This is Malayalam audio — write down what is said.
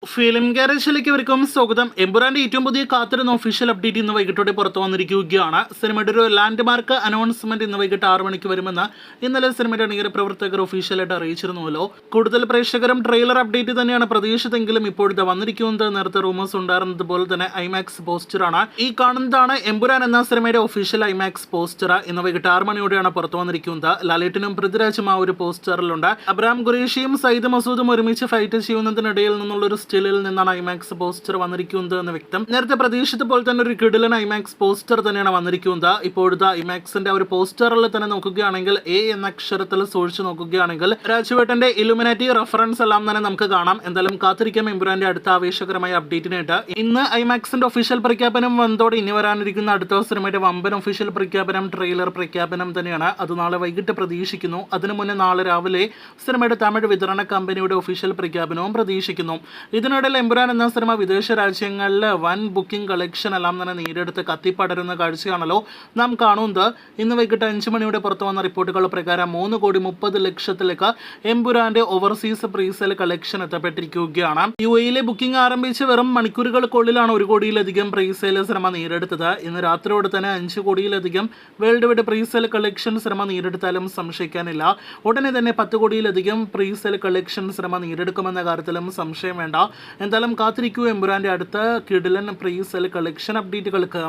ഫിലിം ഗാരേജിലേക്ക് ഇവർക്കും സ്വാഗതം. എമ്പുരാന്റെ ഏറ്റവും പുതിയ കാത്തിരുന്ന ഒഫീഷ്യൽ അപ്ഡേറ്റ് ഇന്ന് വൈകിട്ടോടെ പുറത്തു വന്നിരിക്കുകയാണ്. സിനിമയുടെ ഒരു ലാൻഡ് മാർക്ക് അനൗൺസ്മെന്റ് ഇന്ന് വൈകിട്ട് 6 മണിക്ക് വരുമെന്ന് ഇന്നലെ സിനിമയുടെ അണിയറ പ്രവർത്തകർ ഒഫീഷ്യലായിട്ട് അറിയിച്ചിരുന്നുവല്ലോ. കൂടുതൽ പ്രേക്ഷകരും ട്രെയിലർ അപ്ഡേറ്റ് തന്നെയാണ് പ്രതീക്ഷിച്ചതെങ്കിലും ഇപ്പോഴത്തെ വന്നിരിക്കുന്നത് നേരത്തെ റൂമേഴ്സ് ഉണ്ടായിരുന്നത് പോലെ തന്നെ ഐമാക്സ് പോസ്റ്ററാണ്. ഈ കാണുന്നതാണ് എമ്പുരാൻ എന്ന സിനിമയുടെ ഒഫീഷ്യൽ ഐമാക്സ് പോസ്റ്റർ. ഇന്ന് വൈകിട്ട് 6 മണിയോടെയാണ് പുറത്തു വന്നിരിക്കുന്നത്. ലാലേട്ടനും പൃഥ്വിരാജും ആ ഒരു പോസ്റ്ററിലുണ്ട്. അബ്രാം ഖുറേഷിയും സയ്യിദ് മസൂദും ഒരുമിച്ച് ഫൈറ്റ് ചെയ്യുന്നതിനിടയിൽ നിന്നുള്ളൊരു സ്റ്റിലിൽ നിന്നാണ് ഐമാക്സ് പോസ്റ്റർ വന്നിരിക്കുന്നത് എന്ന് വ്യക്തം. നേരത്തെ പ്രതീക്ഷിച്ച പോലെ തന്നെ ഒരു കിടിലൻ ഐമാക്സ് പോസ്റ്റർ തന്നെയാണ് വന്നിരിക്കുന്നത്. ഇപ്പോഴത്തെ ഐമാക്സിന്റെ ഒരു പോസ്റ്ററിൽ തന്നെ നോക്കുകയാണെങ്കിൽ എ എന്ന അക്ഷരത്തിൽ സൂക്ഷിച്ച് നോക്കുകയാണെങ്കിൽ രാജുവേട്ടന്റെ ഇലുമിനാറ്റി റെഫറൻസ് എല്ലാം തന്നെ നമുക്ക് കാണാം. എന്തായാലും കാത്തിരിക്കാം എമ്പുരാന്റെ അടുത്ത ആവേശകരമായ അപ്ഡേറ്റിനായിട്ട്. ഇന്ന് ഐമാക്സിന്റെ ഒഫീഷ്യൽ പ്രഖ്യാപനം വന്നതോടെ ഇനി വരാനിരിക്കുന്ന അടുത്ത സിനിമയുടെ വമ്പൻ ഒഫീഷ്യൽ പ്രഖ്യാപനം ട്രെയിലർ പ്രഖ്യാപനം തന്നെയാണ്. അത് നാളെ വൈകിട്ട് പ്രതീക്ഷിക്കുന്നു. അതിനു മുന്നേ നാളെ രാവിലെ സിനിമയുടെ തമിഴ് വിതരണ കമ്പനിയുടെ ഒഫീഷ്യൽ പ്രഖ്യാപനവും പ്രതീക്ഷിക്കുന്നു. ഇതിനിടയിൽ എമ്പുരാൻ എന്ന സിനിമ വിദേശ രാജ്യങ്ങളിൽ വൻ ബുക്കിംഗ് കളക്ഷൻ എല്ലാം തന്നെ നേരിടുത്ത് കത്തിപ്പടരുന്ന കാഴ്ചയാണല്ലോ നാം കാണുന്നത്. ഇന്ന് വൈകിട്ട് 5 മണിയോടെ പുറത്തു വന്ന റിപ്പോർട്ടുകൾ പ്രകാരം 3,30,00,000 എമ്പുരാന്റെ ഓവർസീസ് പ്രീസെയിൽ കളക്ഷൻ എത്തപ്പെട്ടിരിക്കുകയാണ്. UAE ബുക്കിംഗ് ആരംഭിച്ച് വെറും മണിക്കൂറുകൾക്കുള്ളിലാണ് 1 കോടിയിലധികം പ്രീസെയിൽ സിനിമ നേരിടുത്തത്. ഇന്ന് രാത്രിയോടെ തന്നെ 5 കോടിയിലധികം world wide presale collection cinema നേരിടുത്താലും സംശയിക്കാനില്ല. ഉടനെ തന്നെ 10 കോടിയിലധികം പ്രീസെയിൽ കളക്ഷൻ സിനിമ നേടിയെടുക്കുമെന്ന കാര്യത്തിലും സംശയം വേണ്ട. എന്തായാലും കാത്തിരിക്കൂ എമ്പുരാന്റെ അടുത്ത കിടിലൻ പ്രീസെയിൽ കളക്ഷൻ അപ്ഡേറ്റുകൾക്ക്.